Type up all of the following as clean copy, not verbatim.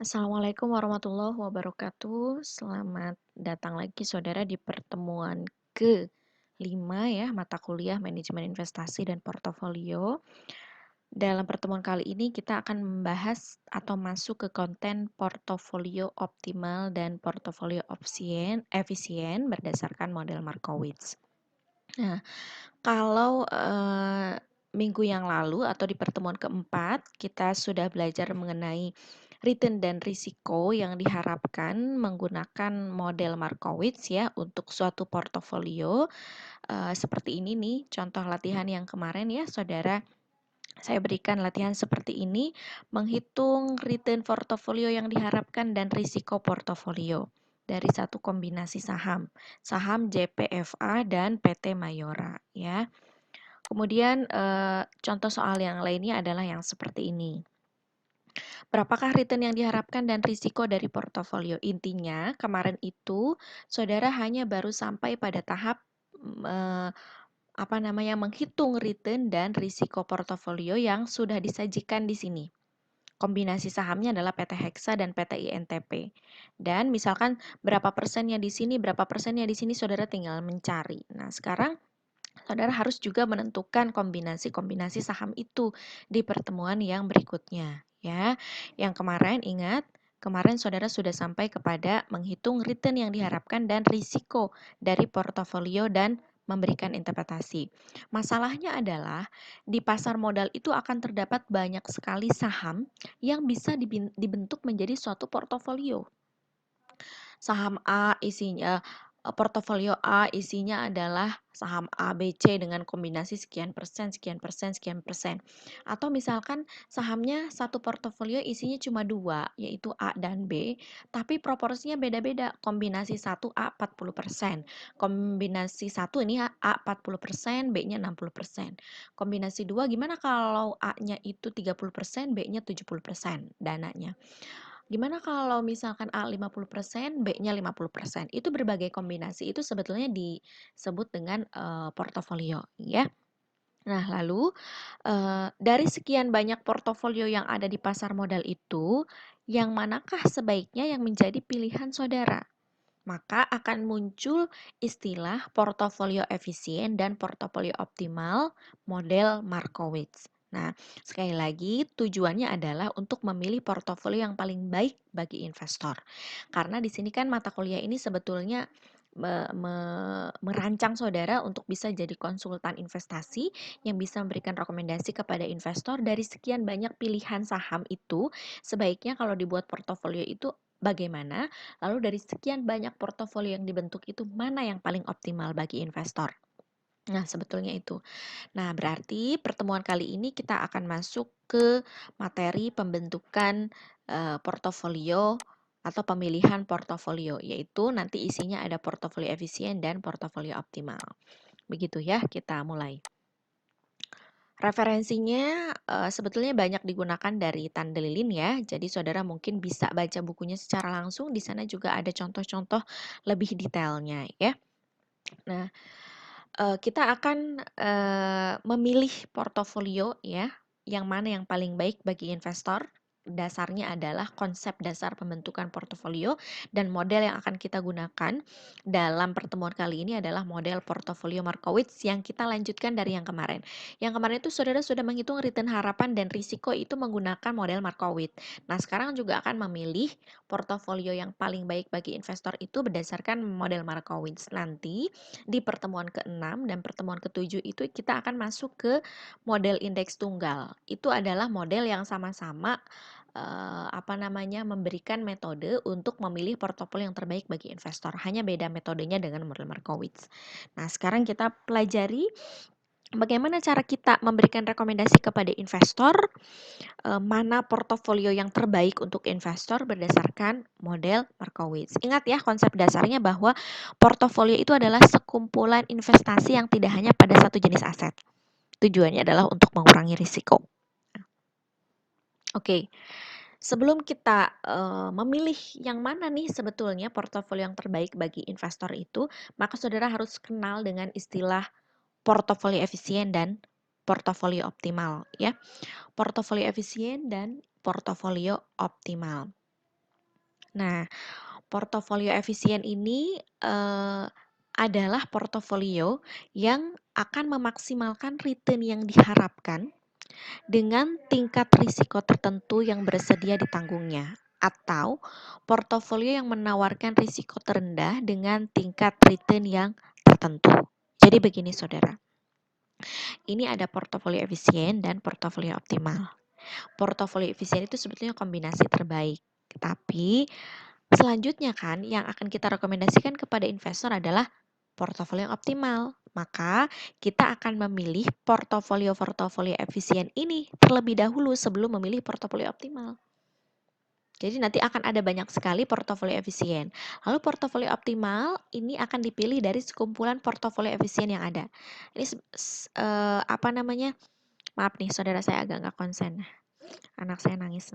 Assalamualaikum warahmatullahi wabarakatuh. Selamat datang lagi saudara di pertemuan ke-5 ya, mata kuliah manajemen investasi dan portofolio. Dalam pertemuan kali ini kita akan membahas atau masuk ke konten portofolio optimal dan portofolio efisien berdasarkan model Markowitz. Nah, kalau minggu yang lalu atau di pertemuan keempat, kita sudah belajar mengenai return dan risiko yang diharapkan menggunakan model Markowitz ya untuk suatu portofolio. Seperti ini nih, contoh latihan yang kemarin ya, saudara. Saya berikan latihan seperti ini, menghitung return portofolio yang diharapkan dan risiko portofolio dari satu kombinasi saham JPFA dan PT Mayora ya. Kemudian contoh soal yang lainnya adalah yang seperti ini. Berapakah return yang diharapkan dan risiko dari portofolio? Intinya kemarin itu saudara hanya baru sampai pada tahap menghitung return dan risiko portofolio yang sudah disajikan di sini. Kombinasi sahamnya adalah PT Hexa dan PT INTP. Dan misalkan berapa persennya di sini, berapa persennya di sini, saudara tinggal mencari. Nah, sekarang saudara harus juga menentukan kombinasi-kombinasi saham itu di pertemuan yang berikutnya, ya. Yang kemarin ingat, kemarin saudara sudah sampai kepada menghitung return yang diharapkan dan risiko dari portofolio dan memberikan interpretasi. Masalahnya adalah di pasar modal itu akan terdapat banyak sekali saham yang bisa dibentuk menjadi suatu portofolio. Saham A isinya portofolio A isinya adalah saham A, B, C dengan kombinasi sekian persen, sekian persen, sekian persen. Atau misalkan sahamnya satu portofolio isinya cuma dua, yaitu A dan B, tapi proporsinya beda-beda. Kombinasi satu A 40%, kombinasi satu ini A 40%, B-nya 60%. Kombinasi dua gimana kalau A-nya itu 30%, B-nya 70% dananya. Gimana kalau misalkan A 50%, B-nya 50%? Itu berbagai kombinasi, itu sebetulnya disebut dengan portofolio ya. Nah, lalu dari sekian banyak portofolio yang ada di pasar modal itu, yang manakah sebaiknya yang menjadi pilihan saudara? Maka akan muncul istilah portofolio efisien dan portofolio optimal model Markowitz. Nah, sekali lagi tujuannya adalah untuk memilih portofolio yang paling baik bagi investor. Karena di sini kan mata kuliah ini sebetulnya merancang saudara untuk bisa jadi konsultan investasi yang bisa memberikan rekomendasi kepada investor dari sekian banyak pilihan saham itu, sebaiknya kalau dibuat portofolio itu bagaimana. Lalu dari sekian banyak portofolio yang dibentuk itu mana yang paling optimal bagi investor? Nah, sebetulnya itu. Nah, berarti pertemuan kali ini kita akan masuk ke materi pembentukan portofolio atau pemilihan portofolio, yaitu nanti isinya ada portofolio efisien dan portofolio optimal. Begitu ya, kita mulai. Referensinya sebetulnya banyak digunakan dari Tandelilin ya. Jadi saudara mungkin bisa baca bukunya secara langsung. Di sana juga ada contoh-contoh lebih detailnya ya. Nah, kita akan memilih portofolio ya, yang mana yang paling baik bagi investor. Dasarnya adalah konsep dasar pembentukan portofolio dan model yang akan kita gunakan dalam pertemuan kali ini adalah model portofolio Markowitz yang kita lanjutkan dari yang kemarin. Yang kemarin itu saudara sudah menghitung return harapan dan risiko itu menggunakan model Markowitz. Nah, sekarang juga akan memilih portofolio yang paling baik bagi investor itu berdasarkan model Markowitz. Nanti di pertemuan ke-6 dan pertemuan ke-7 itu kita akan masuk ke model indeks tunggal. Itu adalah model yang sama-sama memberikan metode untuk memilih portofolio yang terbaik bagi investor. Hanya beda metodenya dengan model Markowitz. Nah, sekarang kita pelajari bagaimana cara kita memberikan rekomendasi kepada investor, mana portofolio yang terbaik untuk investor berdasarkan model Markowitz. Ingat ya konsep dasarnya bahwa portofolio itu adalah sekumpulan investasi yang tidak hanya pada satu jenis aset. Tujuannya adalah untuk mengurangi risiko. Oke, sebelum kita memilih yang mana nih sebetulnya portofolio yang terbaik bagi investor itu, maka saudara harus kenal dengan istilah portofolio efisien dan portofolio optimal ya. Portofolio efisien dan portofolio optimal. Nah, portofolio efisien ini adalah portofolio yang akan memaksimalkan return yang diharapkan dengan tingkat risiko tertentu yang bersedia ditanggungnya, atau portofolio yang menawarkan risiko terendah dengan tingkat return yang tertentu. Jadi begini saudara, ini ada portofolio efisien dan portofolio optimal. Portofolio efisien itu sebetulnya kombinasi terbaik, tapi selanjutnya kan yang akan kita rekomendasikan kepada investor adalah portofolio yang optimal. Maka kita akan memilih portofolio-portofolio efisien ini terlebih dahulu sebelum memilih portofolio optimal. Jadi nanti akan ada banyak sekali portofolio efisien. Lalu portofolio optimal ini akan dipilih dari sekumpulan portofolio efisien yang ada. Ini apa namanya? Maaf nih, saudara saya agak nggak konsen. Anak saya nangis.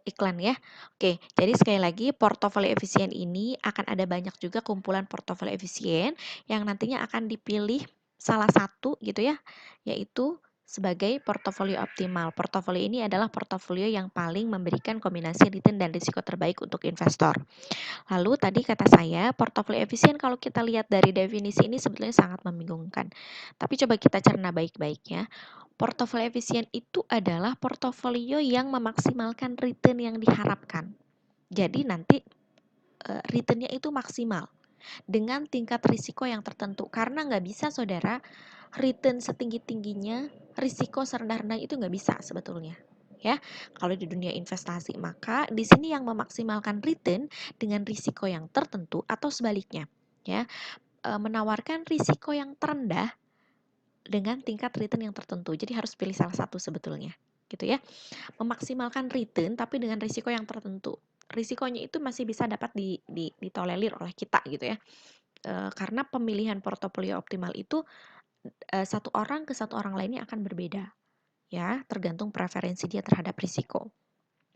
Iklan ya. Oke, jadi sekali lagi portofolio efisien ini akan ada banyak juga kumpulan portofolio efisien yang nantinya akan dipilih salah satu gitu ya, yaitu sebagai portofolio optimal. Portofolio ini adalah portofolio yang paling memberikan kombinasi return dan risiko terbaik untuk investor. Lalu tadi kata saya, portofolio efisien kalau kita lihat dari definisi ini sebetulnya sangat membingungkan. Tapi coba kita cerna baik-baik ya. Portofolio efisien itu adalah portofolio yang memaksimalkan return yang diharapkan. Jadi nanti returnnya itu maksimal dengan tingkat risiko yang tertentu. Karena nggak bisa saudara, return setinggi-tingginya, risiko serendah-rendahnya itu nggak bisa sebetulnya. Ya, kalau di dunia investasi, maka di sini yang memaksimalkan return dengan risiko yang tertentu atau sebaliknya, ya, menawarkan risiko yang terendah dengan tingkat return yang tertentu. Jadi harus pilih salah satu sebetulnya, gitu ya. Memaksimalkan return tapi dengan risiko yang tertentu. Risikonya itu masih bisa dapat ditolerir oleh kita gitu ya. Karena pemilihan portofolio optimal itu satu orang ke satu orang lainnya akan berbeda ya, tergantung preferensi dia terhadap risiko.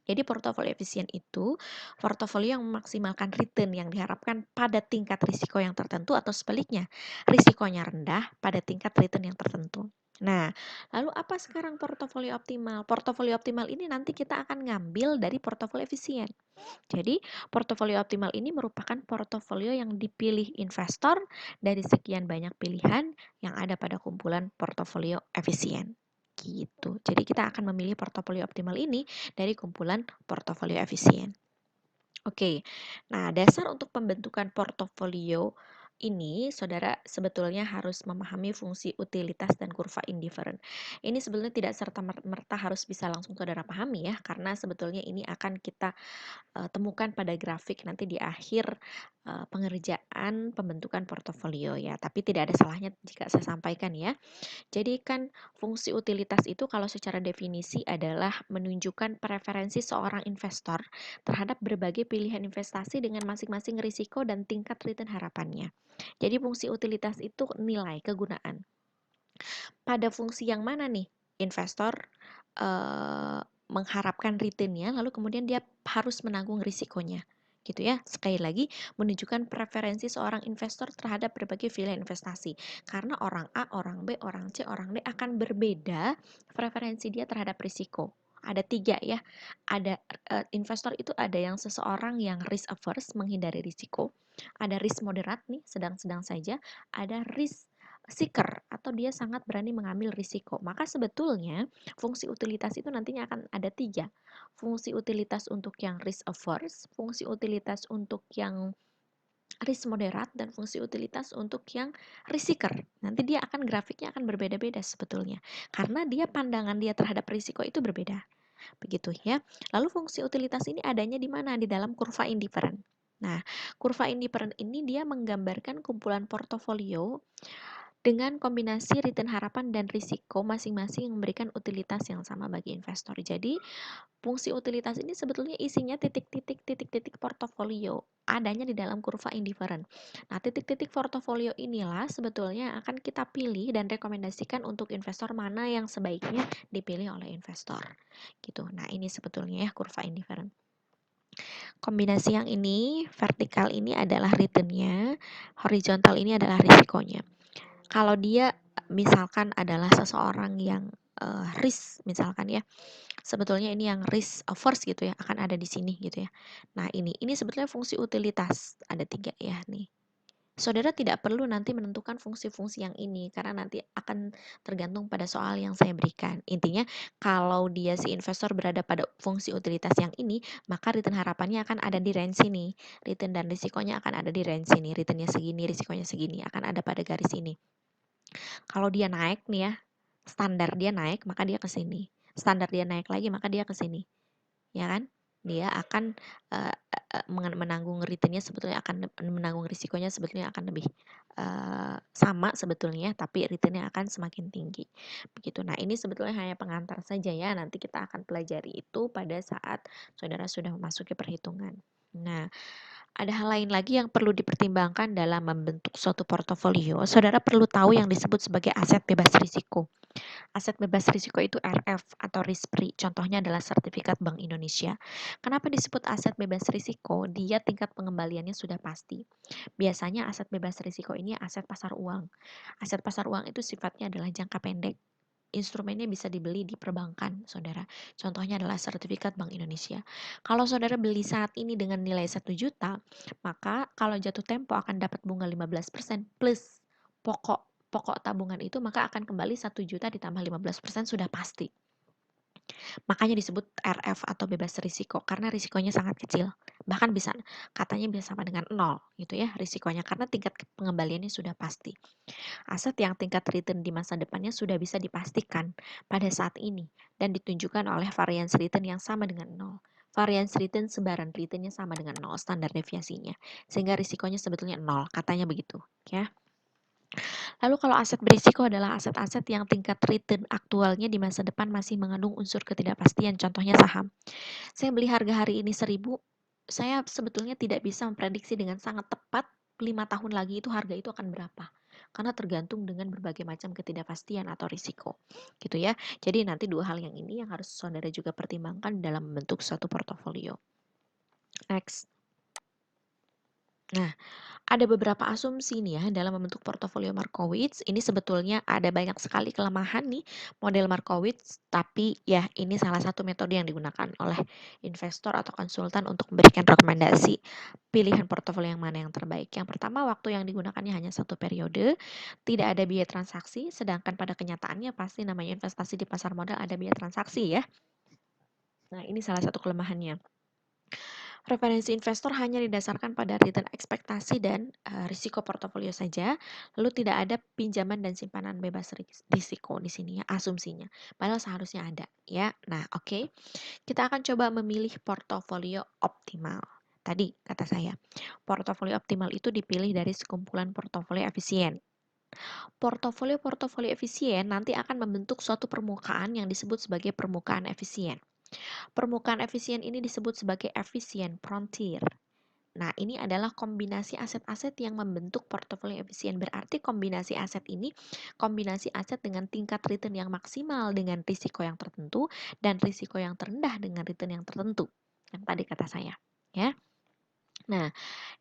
Jadi portofolio efisien itu portofolio yang memaksimalkan return yang diharapkan pada tingkat risiko yang tertentu atau sebaliknya, risikonya rendah pada tingkat return yang tertentu. Nah, lalu apa sekarang portofolio optimal? Portofolio optimal ini nanti kita akan ngambil dari portofolio efisien. Jadi, portofolio optimal ini merupakan portofolio yang dipilih investor dari sekian banyak pilihan yang ada pada kumpulan portofolio efisien. Gitu. Jadi kita akan memilih portofolio optimal ini dari kumpulan portofolio efisien. Oke. Nah, dasar untuk pembentukan portofolio ini, saudara sebetulnya harus memahami fungsi utilitas dan kurva indifferent. Ini sebetulnya tidak serta-merta harus bisa langsung saudara pahami ya, karena sebetulnya ini akan kita temukan pada grafik nanti di akhir pengerjaan pembentukan portofolio ya. Tapi tidak ada salahnya jika saya sampaikan ya. Jadi kan fungsi utilitas itu kalau secara definisi adalah menunjukkan preferensi seorang investor terhadap berbagai pilihan investasi dengan masing-masing risiko dan tingkat return harapannya. Jadi fungsi utilitas itu nilai kegunaan. Pada fungsi yang mana nih investor mengharapkan returnnya, lalu kemudian dia harus menanggung risikonya, gitu ya. Sekali lagi, menunjukkan preferensi seorang investor terhadap berbagai pilihan investasi. Karena orang A, orang B, orang C, orang D akan berbeda preferensi dia terhadap risiko. Ada 3 ya. Ada investor itu ada yang seseorang yang risk averse, menghindari risiko. Ada risk moderate nih, sedang-sedang saja. Ada risk seeker atau dia sangat berani mengambil risiko. Maka sebetulnya fungsi utilitas itu nantinya akan ada 3. Fungsi utilitas untuk yang risk averse, fungsi utilitas untuk yang risk moderate, dan fungsi utilitas untuk yang risk seeker. Nanti dia akan grafiknya akan berbeda-beda sebetulnya. Karena dia pandangan dia terhadap risiko itu berbeda. Begitu ya. Lalu fungsi utilitas ini adanya di mana? Di dalam kurva indifferent. Nah, kurva indifferent ini dia menggambarkan kumpulan portofolio dengan kombinasi return harapan dan risiko masing-masing yang memberikan utilitas yang sama bagi investor. Jadi, fungsi utilitas ini sebetulnya isinya titik-titik portofolio adanya di dalam kurva indifferent. Nah, titik-titik portofolio inilah sebetulnya akan kita pilih dan rekomendasikan untuk investor mana yang sebaiknya dipilih oleh investor. Gitu. Nah, ini sebetulnya ya kurva indifferent. Kombinasi yang ini, vertikal ini adalah returnnya, horizontal ini adalah risikonya. Kalau dia misalkan adalah seseorang yang risk misalkan ya. Sebetulnya ini yang risk averse gitu ya, akan ada di sini gitu ya. Nah, ini sebetulnya fungsi utilitas, ada 3 ya nih. Saudara tidak perlu nanti menentukan fungsi-fungsi yang ini karena nanti akan tergantung pada soal yang saya berikan. Intinya kalau dia si investor berada pada fungsi utilitas yang ini, maka return harapannya akan ada di range sini. Return dan risikonya akan ada di range sini. Returnnya segini, risikonya segini, akan ada pada garis ini. Kalau dia naik nih ya, standar dia naik, maka dia ke sini. Standar dia naik lagi, maka dia ke sini. Ya kan? Dia akan menanggung returnnya sebetulnya akan menanggung risikonya sebetulnya akan lebih sama sebetulnya, tapi returnnya akan semakin tinggi. Begitu. Nah, ini sebetulnya hanya pengantar saja ya. Nanti kita akan pelajari itu pada saat saudara sudah memasuki perhitungan. Nah, ada hal lain lagi yang perlu dipertimbangkan dalam membentuk suatu portofolio. Saudara perlu tahu yang disebut sebagai aset bebas risiko. Aset bebas risiko itu RF atau risk free. Contohnya adalah sertifikat Bank Indonesia. Kenapa disebut aset bebas risiko? Dia tingkat pengembaliannya sudah pasti. Biasanya aset bebas risiko ini aset pasar uang. Aset pasar uang itu sifatnya adalah jangka pendek. Instrumennya bisa dibeli di perbankan, saudara. Contohnya adalah sertifikat Bank Indonesia. Kalau saudara beli saat ini dengan nilai 1 juta, maka kalau jatuh tempo akan dapat bunga 15% plus pokok tabungan itu, maka akan kembali 1 juta ditambah 15% sudah pasti. Makanya disebut RF atau bebas risiko karena risikonya sangat kecil. Bahkan katanya bisa sama dengan 0 gitu ya risikonya karena tingkat pengembaliannya sudah pasti. Aset yang tingkat return di masa depannya sudah bisa dipastikan pada saat ini dan ditunjukkan oleh variance return yang sama dengan 0. Variance return sebaran returnnya sama dengan 0 standar deviasinya. Sehingga risikonya sebetulnya 0, katanya begitu ya. Lalu kalau aset berisiko adalah aset-aset yang tingkat return aktualnya di masa depan masih mengandung unsur ketidakpastian, contohnya saham. Saya beli harga hari ini 1.000, saya sebetulnya tidak bisa memprediksi dengan sangat tepat 5 tahun lagi itu harga itu akan berapa. Karena tergantung dengan berbagai macam ketidakpastian atau risiko. Gitu ya. Jadi nanti dua hal yang ini yang harus saudara juga pertimbangkan dalam membentuk suatu portofolio. Next. Nah, ada beberapa asumsi nih ya dalam membentuk portofolio Markowitz. Ini sebetulnya ada banyak sekali kelemahan nih model Markowitz, tapi ya ini salah satu metode yang digunakan oleh investor atau konsultan untuk memberikan rekomendasi pilihan portofolio yang mana yang terbaik. Yang pertama, waktu yang digunakannya hanya 1 periode, tidak ada biaya transaksi, sedangkan pada kenyataannya pasti namanya investasi di pasar modal ada biaya transaksi ya. Nah, ini salah satu kelemahannya. Referensi investor hanya didasarkan pada return ekspektasi dan risiko portofolio saja, lalu tidak ada pinjaman dan simpanan bebas risiko di sini ya, asumsinya. Padahal seharusnya ada ya. Nah, oke. Kita akan coba memilih portofolio optimal. Tadi kata saya, portofolio optimal itu dipilih dari sekumpulan portofolio efisien. Portofolio-portofolio efisien nanti akan membentuk suatu permukaan yang disebut sebagai permukaan efisien. Permukaan efisien ini disebut sebagai efisien frontier. Nah, ini adalah kombinasi aset-aset yang membentuk portofolio efisien. Berarti kombinasi aset ini, kombinasi aset dengan tingkat return yang maksimal dengan risiko yang tertentu dan risiko yang terendah dengan return yang tertentu. Yang tadi kata saya, ya. Nah,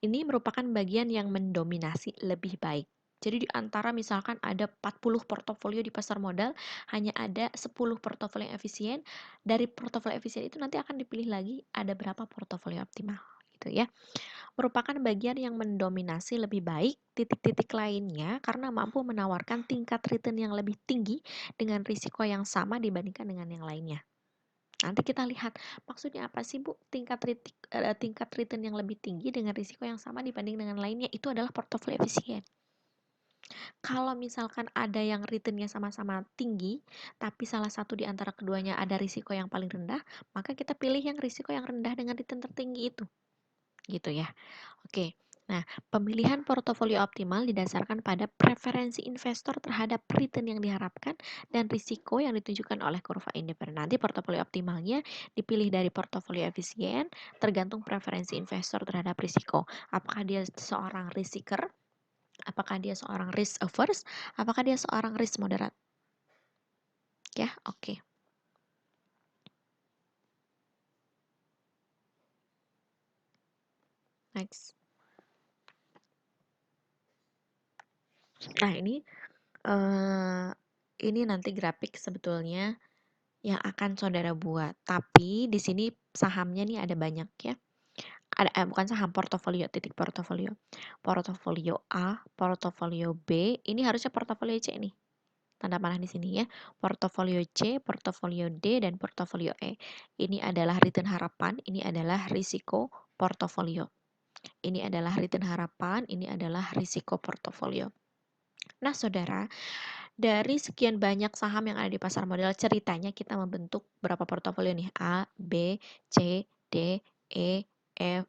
ini merupakan bagian yang mendominasi lebih baik. Jadi di antara misalkan ada 40 portofolio di pasar modal, hanya ada 10 portofolio yang efisien. Dari portofolio efisien itu nanti akan dipilih lagi ada berapa portofolio optimal gitu ya. Merupakan bagian yang mendominasi lebih baik titik-titik lainnya karena mampu menawarkan tingkat return yang lebih tinggi dengan risiko yang sama dibandingkan dengan yang lainnya. Nanti kita lihat maksudnya apa sih Bu tingkat return yang lebih tinggi dengan risiko yang sama dibanding dengan lainnya itu adalah portofolio efisien. Kalau misalkan ada yang returnnya sama-sama tinggi, tapi salah satu di antara keduanya ada risiko yang paling rendah, maka kita pilih yang risiko yang rendah dengan return tertinggi itu. Gitu ya. Oke. Nah, pemilihan portofolio optimal didasarkan pada preferensi investor terhadap return yang diharapkan dan risiko yang ditunjukkan oleh kurva independen. Nanti portofolio optimalnya dipilih dari portofolio efisien tergantung preferensi investor terhadap risiko. Apakah dia seorang risk seeker? Apakah dia seorang risk averse? Apakah dia seorang risk moderate? Ya, oke. Next. Nah, ini Ini nanti grafik sebetulnya yang akan saudara buat. Tapi di sini sahamnya nih ada banyak ya. Bukan saham, portofolio, titik portofolio. Portofolio A, portofolio B, ini harusnya portofolio C nih. Tanda panah di sini ya. Portofolio C, portofolio D, dan portofolio E. Ini adalah return harapan, ini adalah risiko portofolio. Ini adalah return harapan, ini adalah risiko portofolio. Nah, saudara, dari sekian banyak saham yang ada di pasar modal, ceritanya kita membentuk berapa portofolio nih? A, B, C, D, E, F,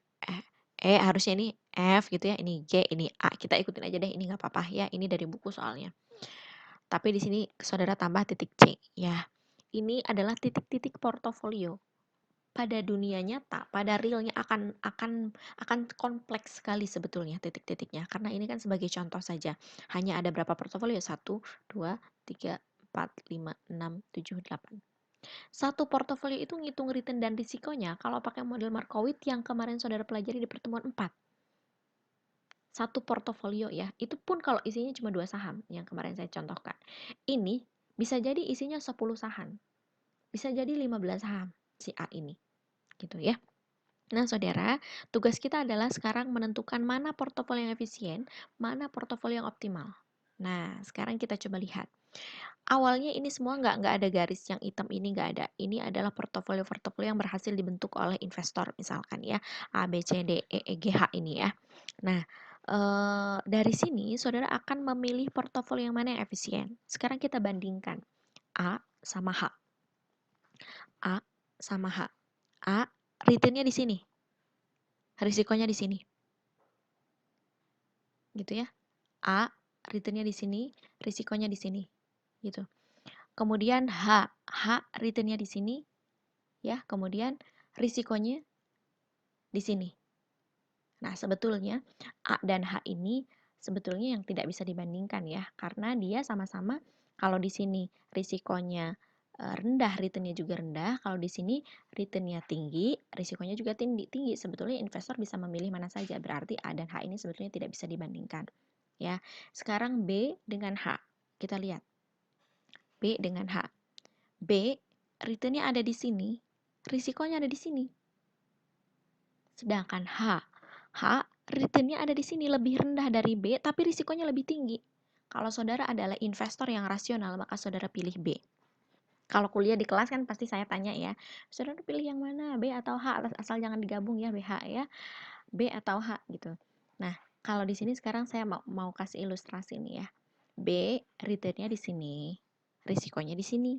harusnya ini F gitu ya, ini G, ini A. Kita ikutin aja deh, ini nggak apa-apa ya, ini dari buku soalnya. Tapi di sini saudara tambah titik C ya. Ini adalah titik-titik portofolio. Pada dunia nyata, pada realnya akan kompleks sekali sebetulnya titik-titiknya. Karena ini kan sebagai contoh saja. Hanya ada berapa portofolio? 1, 2, 3, 4, 5, 6, 7, 8. Satu portofolio itu ngitung return dan risikonya kalau pakai model Markowitz yang kemarin saudara pelajari di pertemuan 4. Satu portofolio ya, itu pun kalau isinya cuma 2 saham yang kemarin saya contohkan. Ini bisa jadi isinya 10 saham. Bisa jadi 15 saham si A ini. Gitu ya. Nah, saudara, tugas kita adalah sekarang menentukan mana portofolio yang efisien, mana portofolio yang optimal. Nah, sekarang kita coba lihat. Awalnya ini semua nggak ada garis yang hitam ini nggak ada. Ini adalah portofolio-portofolio yang berhasil dibentuk oleh investor misalkan ya. A, B, C, D, E, G, H ini ya. Nah, dari sini saudara akan memilih portofolio yang mana yang efisien. Sekarang kita bandingkan A sama H. A sama H. A, returnnya di sini. Risikonya di sini. Gitu ya. A, returnnya di sini, risikonya di sini. Gitu. Kemudian H returnnya di sini, ya. Kemudian risikonya di sini. Nah, sebetulnya A dan H ini sebetulnya yang tidak bisa dibandingkan ya, karena dia sama-sama kalau di sini risikonya rendah, returnnya juga rendah. Kalau di sini returnnya tinggi, risikonya juga tinggi. Sebetulnya investor bisa memilih mana saja. Berarti A dan H ini sebetulnya tidak bisa dibandingkan. Ya, sekarang B dengan H. Kita lihat. B dengan H. B, returnnya ada di sini, risikonya ada di sini. Sedangkan H returnnya ada di sini lebih rendah dari B, tapi risikonya lebih tinggi. Kalau saudara adalah investor yang rasional, maka saudara pilih B. Kalau kuliah di kelas kan pasti saya tanya ya, saudara pilih yang mana, B atau H, asal jangan digabung ya, BH ya, B atau H gitu. Nah, kalau di sini sekarang saya mau kasih ilustrasi nih ya. B, returnnya di sini, risikonya di sini.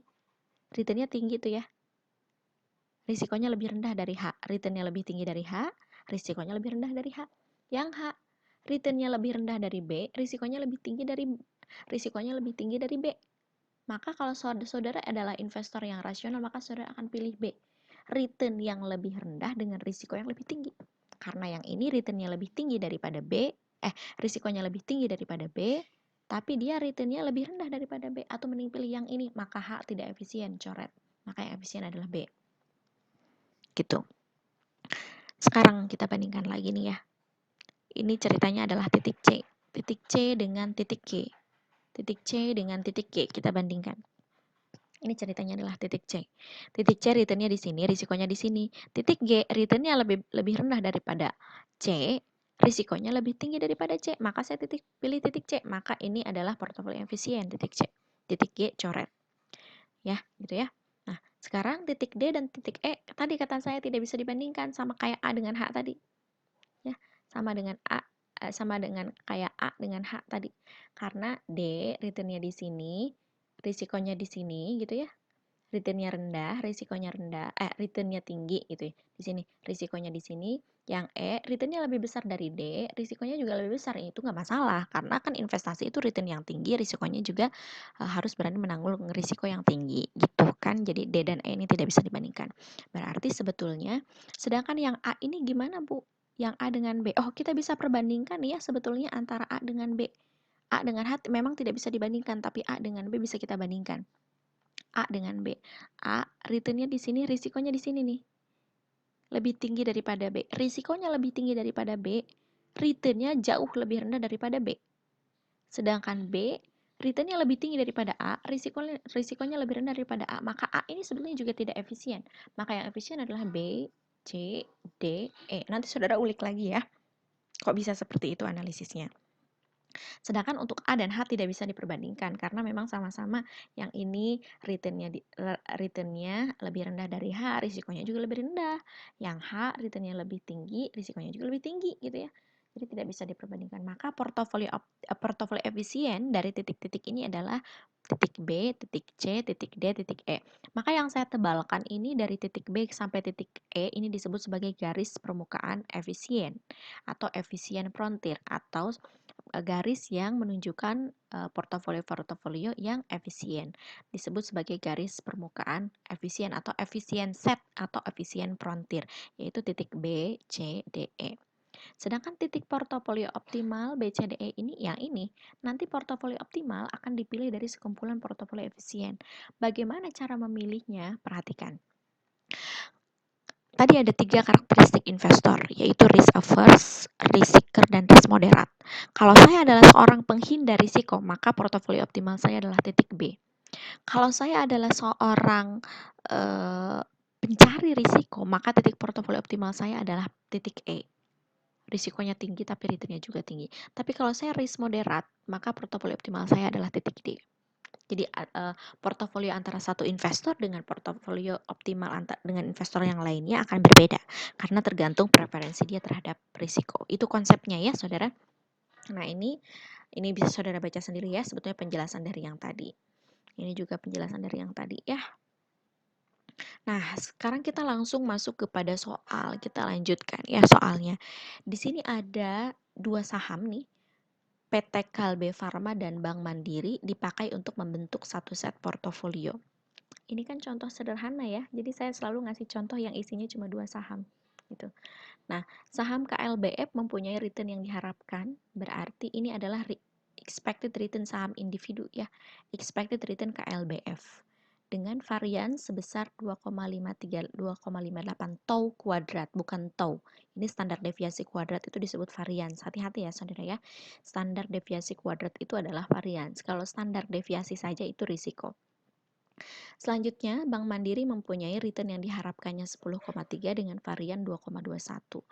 Returnnya tinggi tuh ya. Risikonya lebih rendah dari H. Returnnya lebih tinggi dari H, risikonya lebih rendah dari H. Yang H, returnnya lebih rendah dari B, risikonya lebih tinggi dari B. Maka kalau saudara adalah investor yang rasional, maka saudara akan pilih B. Return yang lebih rendah dengan risiko yang lebih tinggi. Karena yang ini returnnya lebih tinggi daripada B, risikonya lebih tinggi daripada B, tapi dia returnnya lebih rendah daripada B. Atau mending pilih yang ini, maka H tidak efisien, coret. Maka yang efisien adalah B. Gitu. Sekarang kita bandingkan lagi nih ya. Ini ceritanya adalah titik C. Titik C dengan titik G. Titik C dengan titik G. Kita bandingkan. Ini ceritanya adalah titik C. Titik C returnnya di sini, risikonya di sini. Titik G returnnya lebih rendah daripada C, risikonya lebih tinggi daripada C. Maka saya pilih titik C. Maka ini adalah portofolio efisien titik C. Titik G coret. Ya, gitu ya. Nah, sekarang titik D dan titik E tadi kata saya tidak bisa dibandingkan sama kayak A dengan H tadi. Ya, sama dengan kayak A dengan H tadi. Karena D returnnya di sini, risikonya di sini gitu ya. Returnnya rendah, risikonya rendah, returnnya tinggi gitu ya. Di sini risikonya di sini. Yang E returnnya lebih besar dari D, risikonya juga lebih besar. Itu nggak masalah karena kan investasi itu return yang tinggi, risikonya juga harus berani menanggung risiko yang tinggi gitu kan. Jadi D dan E ini tidak bisa dibandingkan. Berarti sebetulnya sedangkan yang A ini gimana Bu? Yang A dengan B. Oh, kita bisa perbandingkan ya sebetulnya antara A dengan B. A dengan H memang tidak bisa dibandingkan, tapi A dengan B bisa kita bandingkan. A dengan B. A returnnya di sini, risikonya di sini nih. Lebih tinggi daripada B. Risikonya lebih tinggi daripada B, returnnya jauh lebih rendah daripada B. Sedangkan B Returnnya lebih tinggi daripada A, risikonya lebih rendah daripada A, maka A ini sebenarnya juga tidak efisien. Maka yang efisien adalah B, C, D, E. Nanti saudara ulik lagi ya, kok bisa seperti itu analisisnya. Sedangkan untuk A dan H tidak bisa diperbandingkan karena memang sama-sama yang ini returnnya lebih rendah dari H, risikonya juga lebih rendah. Yang H returnnya lebih tinggi, risikonya juga lebih tinggi gitu ya. Jadi tidak bisa diperbandingkan. Maka portofolio efisien dari titik-titik ini adalah titik B, titik C, titik D, titik E. Maka yang saya tebalkan ini dari titik B sampai titik E ini disebut sebagai garis permukaan efisien atau efisien frontier atau garis yang menunjukkan portofolio-portofolio yang efisien. Disebut sebagai garis permukaan efisien atau efisien set atau efisien frontier, yaitu titik B, C, D, E. Sedangkan titik portofolio optimal B, C, D, E ini yang ini, nanti portofolio optimal akan dipilih dari sekumpulan portofolio efisien. Bagaimana cara memilihnya? Perhatikan. Tadi ada 3 karakteristik investor, yaitu risk averse, risk seeker, dan risk moderat. Kalau saya adalah seorang penghindar risiko, maka portofolio optimal saya adalah titik B. Kalau saya adalah seorang pencari risiko, maka titik portofolio optimal saya adalah titik E. Risikonya tinggi tapi returnnya juga tinggi. Tapi kalau saya risk moderat, maka portofolio optimal saya adalah titik D. Jadi portofolio antara satu investor dengan portofolio optimal dengan investor yang lainnya akan berbeda karena tergantung preferensi dia terhadap risiko. Itu konsepnya ya, saudara. Nah, ini bisa saudara baca sendiri ya, sebetulnya penjelasan dari yang tadi. Ini juga penjelasan dari yang tadi ya. Nah, sekarang kita langsung masuk kepada soal. Kita lanjutkan ya soalnya. Di sini ada 2 saham nih. PT Kalbe Farma dan Bank Mandiri dipakai untuk membentuk satu set portofolio. Ini kan contoh sederhana ya, jadi saya selalu ngasih contoh yang isinya cuma 2 saham gitu. Nah, saham KLBF mempunyai return yang diharapkan, berarti ini adalah expected return saham individu ya, expected return KLBF dengan varian sebesar 2,58 tau kuadrat, bukan tau. Ini standar deviasi kuadrat itu disebut varian. Hati-hati ya saudara ya. Standar deviasi kuadrat itu adalah varian. Kalau standar deviasi saja itu risiko. Selanjutnya, Bank Mandiri mempunyai return yang diharapkannya 10,3 dengan varian 2,21.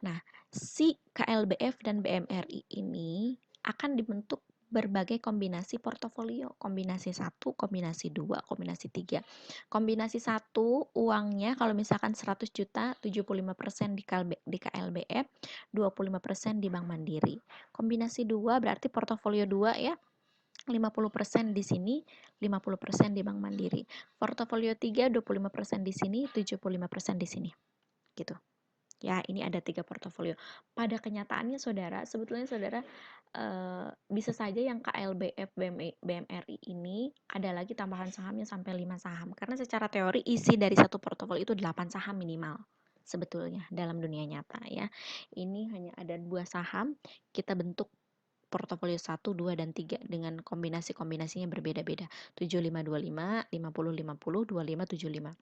Nah, si KLBF dan BMRI ini akan dibentuk berbagai kombinasi portofolio, kombinasi 1, kombinasi 2, kombinasi 3. Kombinasi 1 uangnya kalau misalkan 100 juta, 75% di KLBF, 25% di Bank Mandiri. Kombinasi 2 berarti portofolio 2 ya, 50% di sini, 50% di Bank Mandiri. Portofolio 3, 25% di sini, 75% di sini. Gitu. Ya, ini ada 3 portofolio. Pada kenyataannya saudara, sebetulnya saudara bisa saja yang KLBF BMRI ini ada lagi tambahan sahamnya sampai 5 saham. Karena secara teori isi dari satu portofolio itu 8 saham minimal sebetulnya dalam dunia nyata ya. Ini hanya ada 2 saham, kita bentuk portofolio 1, 2, dan 3 dengan kombinasi-kombinasinya berbeda-beda. 7525, 5050, 2575.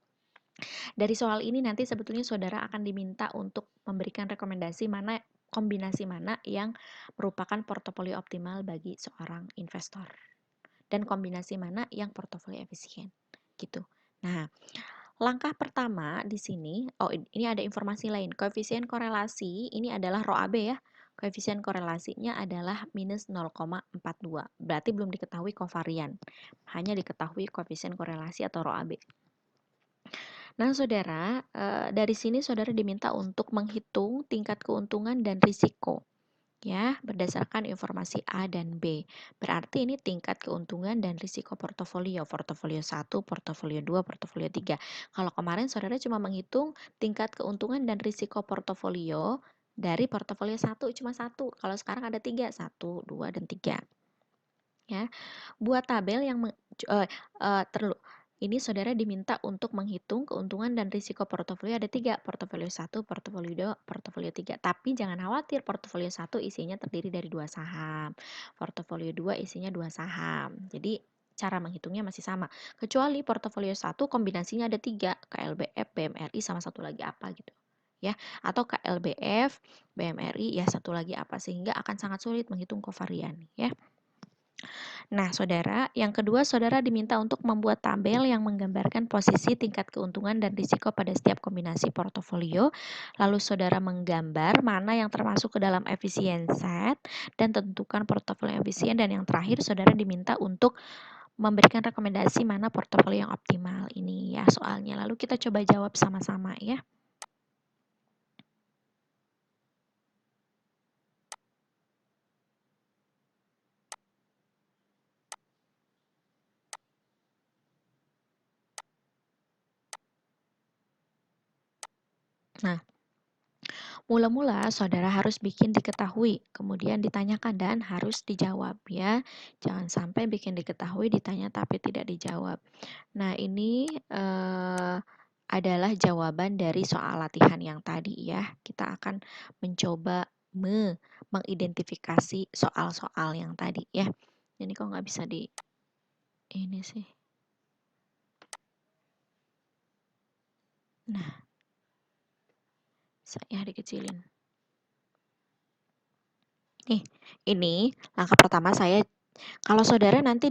Dari soal ini nanti sebetulnya saudara akan diminta untuk memberikan rekomendasi kombinasi mana yang merupakan portofolio optimal bagi seorang investor dan kombinasi mana yang portofolio efisien gitu. Nah, langkah pertama di sini, ini ada informasi lain. Koefisien korelasi ini adalah ρAB ya. Koefisien korelasinya adalah minus 0,42. Berarti belum diketahui kovarian. Hanya diketahui koefisien korelasi atau ρAB. Nah, saudara, dari sini saudara diminta untuk menghitung tingkat keuntungan dan risiko. Ya, berdasarkan informasi A dan B. Berarti ini tingkat keuntungan dan risiko portofolio. Portofolio 1, portofolio 2, portofolio 3. Kalau kemarin saudara cuma menghitung tingkat keuntungan dan risiko portofolio dari portofolio 1 cuma 1. Kalau sekarang ada 3, 1, 2, dan 3. Ya, buat tabel yang ini saudara diminta untuk menghitung keuntungan dan risiko portofolio ada 3, portofolio 1, portofolio 2, portofolio 3. Tapi jangan khawatir, portofolio 1 isinya terdiri dari 2 saham, portofolio 2 isinya 2 saham. Jadi cara menghitungnya masih sama. Kecuali portofolio 1 kombinasinya ada 3, KLBF, BMRI, sama satu lagi apa gitu. Ya, atau KLBF, BMRI, ya satu lagi apa, sehingga akan sangat sulit menghitung kovarian ya. Nah, saudara, yang kedua, saudara diminta untuk membuat tabel yang menggambarkan posisi tingkat keuntungan dan risiko pada setiap kombinasi portofolio. Lalu saudara menggambar mana yang termasuk ke dalam efisien set dan tentukan portofolio yang efisien. Dan yang terakhir, saudara diminta untuk memberikan rekomendasi mana portofolio yang optimal. Ini ya soalnya. Lalu kita coba jawab sama-sama ya. Nah, mula-mula saudara harus bikin diketahui, kemudian ditanyakan dan harus dijawab ya. Jangan sampai bikin diketahui, ditanya tapi tidak dijawab. Nah, ini adalah jawaban dari soal latihan yang tadi ya. Kita akan mencoba mengidentifikasi soal-soal yang tadi ya. Ini kok nggak bisa di ini sih. Nah, saya dikecilin. Nih, ini langkah pertama saya. Kalau saudara nanti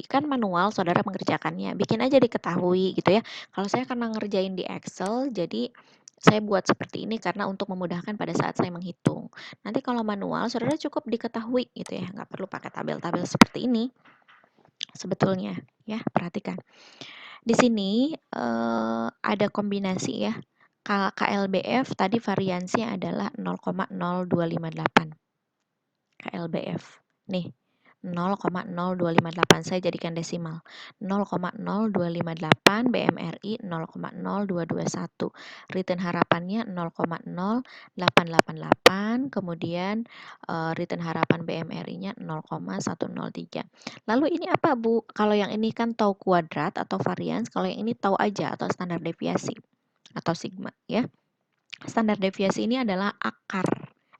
kan manual, saudara mengerjakannya, bikin aja diketahui gitu ya. Kalau saya karena ngerjain di Excel, jadi saya buat seperti ini karena untuk memudahkan pada saat saya menghitung. Nanti kalau manual, saudara cukup diketahui gitu ya, nggak perlu pakai tabel-tabel seperti ini. Sebetulnya, ya perhatikan. Di sini ada kombinasi ya. KLBF tadi variansinya adalah 0,0258. KLBF. Nih, 0,0258 saya jadikan desimal. 0,0258 BMRI 0,0221. Return harapannya 0,0888, kemudian return harapan BMRI-nya 0,103. Lalu ini apa, Bu? Kalau yang ini kan tau kuadrat atau varians, kalau yang ini tau aja atau standar deviasi atau sigma ya. Standar deviasi ini adalah akar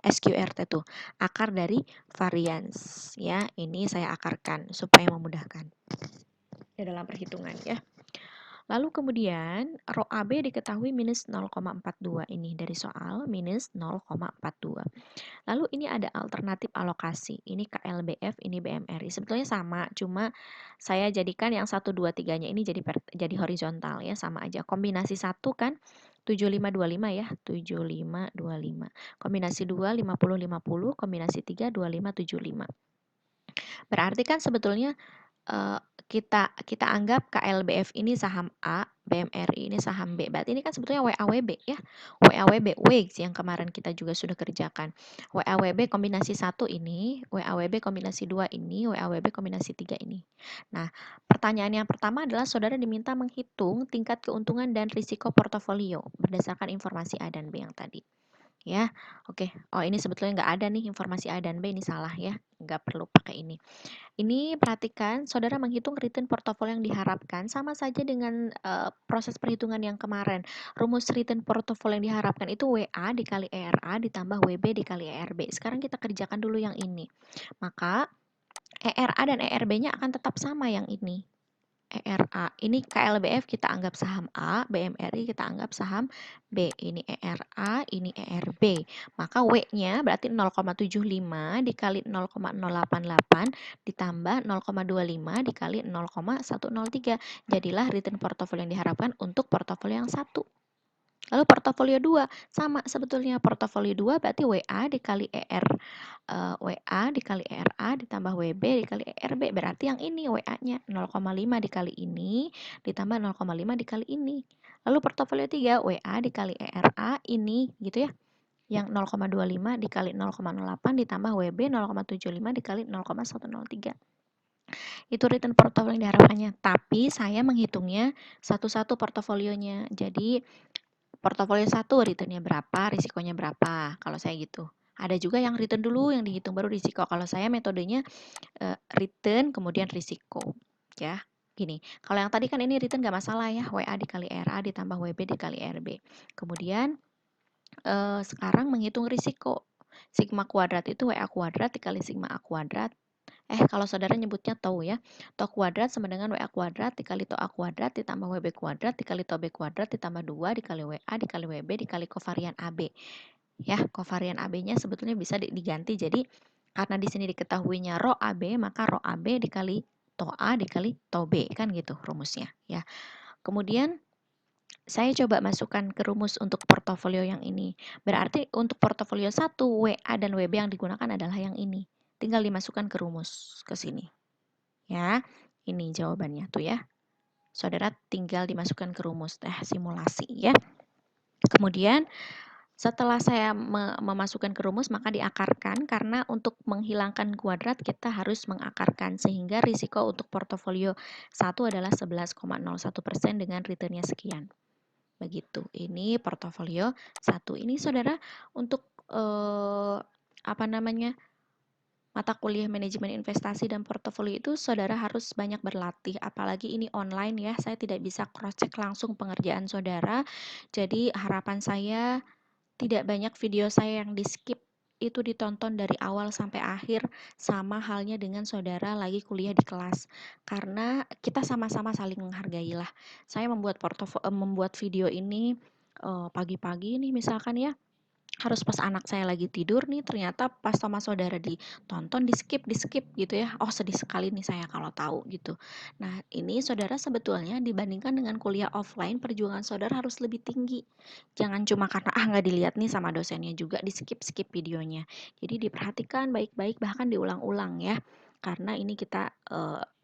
SQRT tuh, akar dari varians ya. Ini saya akarkan supaya memudahkan di dalam perhitungan ya. Lalu kemudian rho AB diketahui minus 0,42 ini dari soal minus 0,42. Lalu ini ada alternatif alokasi. Ini KLBF, ini BMRI. Sebetulnya sama, cuma saya jadikan yang 1, 2, 3-nya ini jadi horizontal ya, sama aja. Kombinasi 1 kan 7525 ya, 7525. Kombinasi 2 5050, kombinasi 3 2575. Berarti kan sebetulnya kita anggap KLBF ini saham A, BMRI ini saham B. Berarti ini kan sebetulnya WAWB ya. WAWB WIGS yang kemarin kita juga sudah kerjakan. WAWB kombinasi 1 ini, WAWB kombinasi 2 ini, WAWB kombinasi 3 ini. Nah, pertanyaan yang pertama adalah saudara diminta menghitung tingkat keuntungan dan risiko portofolio berdasarkan informasi A dan B yang tadi. Ya, oke. Oh, ini sebetulnya nggak ada nih informasi A dan B, ini salah ya. Nggak perlu pakai ini. Ini perhatikan, saudara menghitung return portofolio yang diharapkan sama saja dengan proses perhitungan yang kemarin. Rumus return portofolio yang diharapkan itu WA dikali ERA ditambah WB dikali ERB. Sekarang kita kerjakan dulu yang ini. Maka ERA dan ERB-nya akan tetap sama yang ini. ERA, ini KLBF kita anggap saham A, BMRI kita anggap saham B. Ini ERA, ini ERB. Maka W-nya berarti 0,75 dikali 0,088 ditambah 0,25 dikali 0,103. Jadilah return portofolio yang diharapkan untuk portofolio yang satu. Lalu portofolio 2 sama sebetulnya, portofolio 2 berarti WA dikali WA dikali ERA ditambah WB dikali ERB, berarti yang ini WA-nya 0,5 dikali ini ditambah 0,5 dikali ini. Lalu portofolio 3 WA dikali ERA ini gitu ya, yang 0,25 dikali 0,08 ditambah WB 0,75 dikali 0,103. Itu return portofolio yang diharapkannya, tapi saya menghitungnya satu-satu portofolionya. Jadi portofolio 1 returnnya berapa, risikonya berapa, kalau saya gitu. Ada juga yang return dulu, yang dihitung baru risiko. Kalau saya metodenya return kemudian risiko. Ya, gini. Kalau yang tadi kan ini return nggak masalah ya, WA dikali RA ditambah WB dikali RB. Kemudian sekarang menghitung risiko. Sigma kuadrat itu WA kuadrat dikali sigma A kuadrat. Kalau saudara nyebutnya tau ya. Tau kuadrat sama dengan WA kuadrat dikali tau A kuadrat ditambah WB kuadrat dikali tau B kuadrat ditambah 2 dikali WA dikali WB dikali kovarian AB. Ya, kovarian AB-nya sebetulnya bisa diganti jadi Karena di sini diketahuinya rho AB, maka rho AB dikali to A dikali to B, kan gitu rumusnya ya. Kemudian saya coba masukkan ke rumus untuk portofolio yang ini. Berarti untuk portofolio 1, WA dan WB yang digunakan adalah yang ini. Tinggal dimasukkan ke rumus ke sini. Ya, ini jawabannya tuh ya. Saudara tinggal dimasukkan ke rumus simulasi ya. Kemudian setelah saya memasukkan ke rumus, maka diakarkan, karena untuk menghilangkan kuadrat kita harus mengakarkan, sehingga risiko untuk portofolio 1 adalah 11,01% dengan returnnya sekian. Begitu. Ini portofolio 1. Ini saudara untuk apa namanya? Mata kuliah manajemen investasi dan portofolio itu saudara harus banyak berlatih, apalagi ini online ya. Saya tidak bisa cross check langsung pengerjaan saudara. Jadi harapan saya tidak banyak video saya yang di-skip, itu ditonton dari awal sampai akhir, sama halnya dengan saudara lagi kuliah di kelas. Karena kita sama-sama saling menghargai lah. Saya membuat video ini pagi-pagi nih misalkan ya, harus pas anak saya lagi tidur nih, ternyata pas sama saudara ditonton di-skip gitu ya. Oh, sedih sekali nih saya kalau tahu gitu. Nah, ini saudara sebetulnya dibandingkan dengan kuliah offline, perjuangan saudara harus lebih tinggi. Jangan cuma karena nggak dilihat nih sama dosennya juga di-skip videonya. Jadi diperhatikan baik-baik, bahkan diulang-ulang ya. Karena ini kita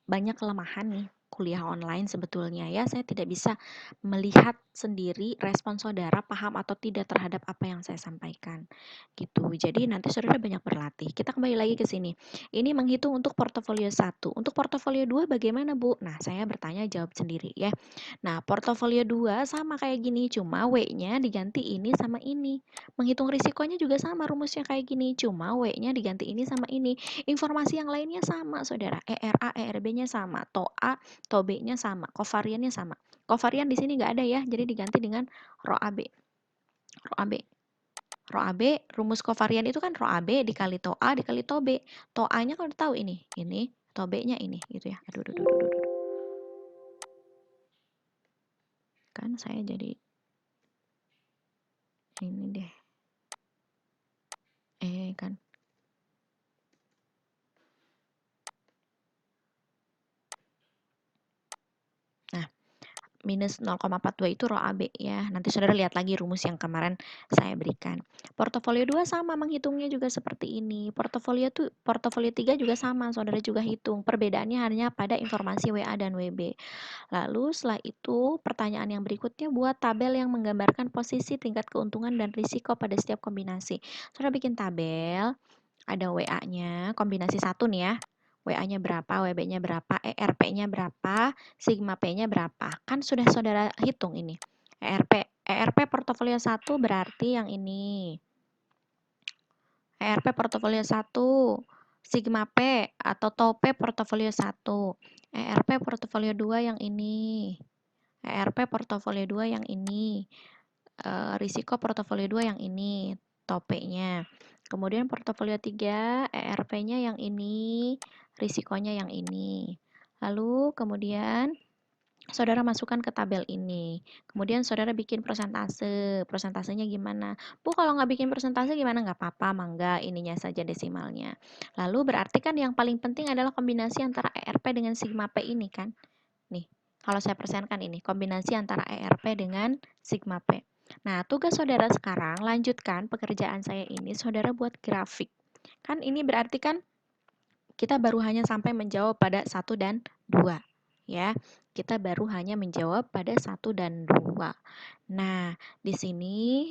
banyak kelemahan nih kuliah online sebetulnya ya. Saya tidak bisa melihat sendiri respon saudara paham atau tidak terhadap apa yang saya sampaikan gitu. Jadi nanti saudara banyak berlatih. Kita kembali lagi ke sini. Ini menghitung untuk portofolio 1. Untuk portofolio 2 bagaimana, Bu? Nah, saya bertanya jawab sendiri ya. Nah, portofolio 2 sama kayak gini, cuma W-nya diganti ini sama ini. Menghitung risikonya juga sama, rumusnya kayak gini, cuma W-nya diganti ini sama ini. Informasi yang lainnya sama, saudara. ERA, ERB-nya sama, TO A, TO B-nya sama, kovariannya sama. Kovarian di sini nggak ada ya, jadi diganti dengan rho AB. Rho AB. Rho AB, rumus kovarian itu kan rho AB dikali TO A dikali TO B. TO A-nya kalau tahu ini, TO B-nya ini gitu ya. Aduh. Kan saya jadi ini deh. Kan. Nah, minus 0,42 itu rho AB ya. Nanti saudara lihat lagi rumus yang kemarin saya berikan. Portofolio 2 sama menghitungnya juga seperti ini. Portofolio 3 juga sama, saudara juga hitung. Perbedaannya hanya pada informasi WA dan WB. Lalu setelah itu pertanyaan yang berikutnya, buat tabel yang menggambarkan posisi tingkat keuntungan dan risiko pada setiap kombinasi. Saudara bikin tabel, ada WA-nya, kombinasi 1 nih ya. WA-nya berapa, WB-nya berapa, ERP-nya berapa, sigma P-nya berapa. Kan sudah saudara hitung ini. ERP portofolio 1 berarti yang ini. ERP portofolio 1, sigma P atau TOP portofolio 1. ERP portofolio 2 yang ini. ERP portofolio 2 yang ini. Risiko portofolio 2 yang ini, TOP-nya. Kemudian portofolio 3, ERP-nya yang ini, risikonya yang ini. Lalu kemudian saudara masukkan ke tabel ini. Kemudian saudara bikin persentase. Persentasenya gimana? Bu, kalau nggak bikin persentase gimana? Nggak apa-apa, mangga, ininya saja desimalnya. Lalu berarti kan yang paling penting adalah kombinasi antara ERP dengan sigma P ini kan? Nih, kalau saya persenkan ini, kombinasi antara ERP dengan sigma P. Nah, tugas saudara sekarang, lanjutkan pekerjaan saya ini, saudara buat grafik. Kan ini berarti kan kita baru hanya sampai menjawab pada 1 dan 2. Ya, kita baru hanya menjawab pada 1 dan 2. Nah, di sini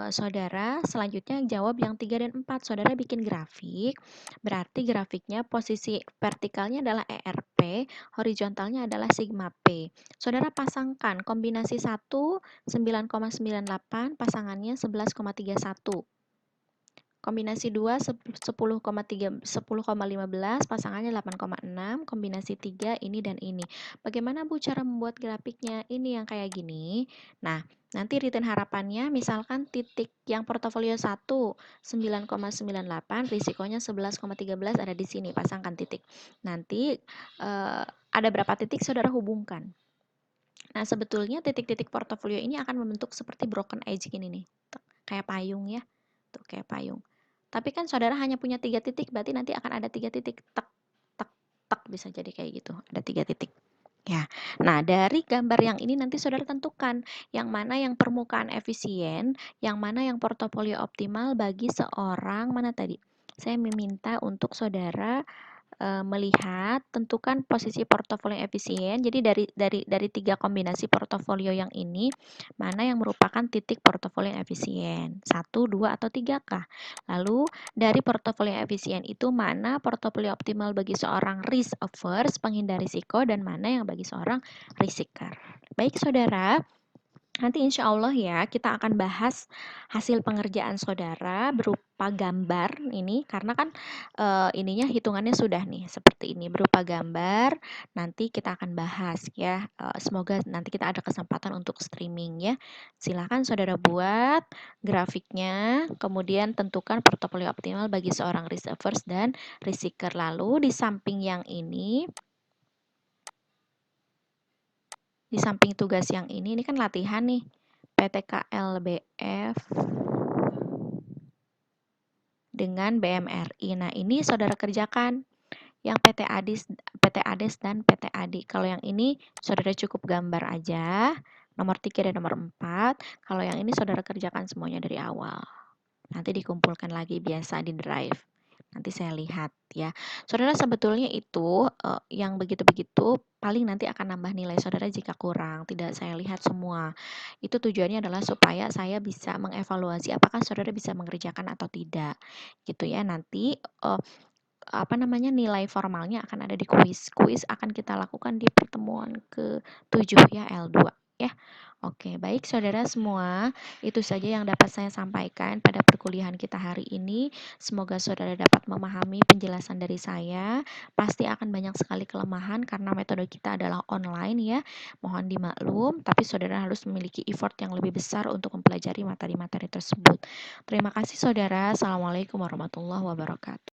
saudara selanjutnya jawab yang 3 dan 4. Saudara bikin grafik, berarti grafiknya posisi vertikalnya adalah ERP, horizontalnya adalah sigma P. Saudara pasangkan kombinasi 1 9,98, pasangannya 11,31. Kombinasi 2 10,15, pasangannya 8,6, kombinasi 3 ini dan ini. Bagaimana Bu cara membuat grafiknya? Ini yang kayak gini. Nah, nanti return harapannya misalkan titik yang portofolio 1 9,98, risikonya 11,13 ada di sini, pasangkan titik. Nanti ada berapa titik saudara hubungkan. Nah, sebetulnya titik-titik portofolio ini akan membentuk seperti broken edge gini nih. Kayak payung ya. Tuh, kayak payung. Tapi kan saudara hanya punya 3 titik, berarti nanti akan ada 3 titik, tek, tek, tek, bisa jadi kayak gitu, ada 3 titik. Ya, nah dari gambar yang ini nanti saudara tentukan yang mana yang permukaan efisien, yang mana yang portofolio optimal bagi seorang, mana tadi? Saya meminta untuk saudara melihat tentukan posisi portofolio yang efisien. Jadi dari 3 kombinasi portofolio yang ini, mana yang merupakan titik portofolio yang efisien? 1, 2, atau 3 kah? Lalu dari portofolio yang efisien itu mana portofolio optimal bagi seorang risk averse, penghindar risiko, dan mana yang bagi seorang risk seeker. Baik saudara, nanti insya Allah ya kita akan bahas hasil pengerjaan saudara berupa gambar ini karena kan ininya hitungannya sudah nih seperti ini berupa gambar. Nanti kita akan bahas ya. Semoga nanti kita ada kesempatan untuk streaming ya. Silakan saudara buat grafiknya, kemudian tentukan portofolio optimal bagi seorang risk averse dan risk seeker. Lalu di samping yang ini, di samping tugas yang ini kan latihan nih. PTKLBF dengan BMRI. Nah, ini saudara kerjakan yang PT ADIS, PT ADES dan PT ADI. Kalau yang ini saudara cukup gambar aja, nomor 3 dan nomor 4. Kalau yang ini saudara kerjakan semuanya dari awal. Nanti dikumpulkan lagi biasa di drive. Nanti saya lihat ya. Saudara sebetulnya itu yang begitu-begitu paling nanti akan nambah nilai saudara jika kurang. Tidak saya lihat semua. Itu tujuannya adalah supaya saya bisa mengevaluasi apakah saudara bisa mengerjakan atau tidak. Gitu ya. Nanti nilai formalnya akan ada di kuis. Kuis akan kita lakukan di pertemuan ke-7 ya, L2 ya. Oke, baik saudara semua, itu saja yang dapat saya sampaikan pada perkuliahan kita hari ini. Semoga saudara dapat memahami penjelasan dari saya. Pasti akan banyak sekali kelemahan karena metode kita adalah online ya. Mohon dimaklum, tapi saudara harus memiliki effort yang lebih besar untuk mempelajari materi-materi tersebut. Terima kasih saudara. Assalamualaikum warahmatullahi wabarakatuh.